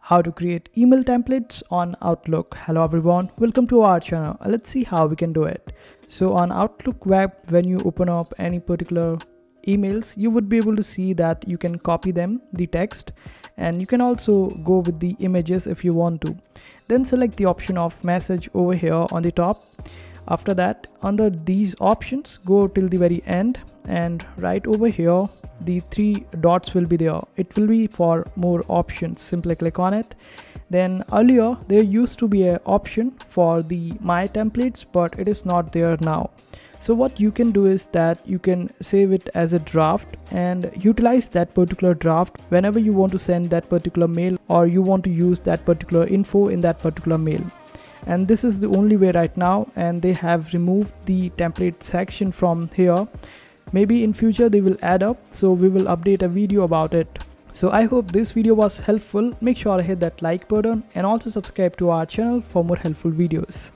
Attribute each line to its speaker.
Speaker 1: How to create email templates on Outlook. Hello everyone, welcome to our channel. Let's see how we can do it. So on Outlook web, when you open up any particular emails, you would be able to see that you can copy them, the text, and you can also go with the images if you want to. Then select the option of message over here on the top. After that, under these options, go till the very end, and right over here the three dots will be there. It will be for more options. Simply click on it. Then earlier there used to be an option for the my templates, but it is not there now. So what you can do is that you can save it as a draft and utilize that particular draft whenever you want to send that particular mail, or you want to use that particular info in that particular mail. And this is the only way right now, and they have removed the template section from here. Maybe in future they will add up, so we will update a video about it. So I hope this video was helpful. Make sure to hit that like button and also subscribe to our channel for more helpful videos.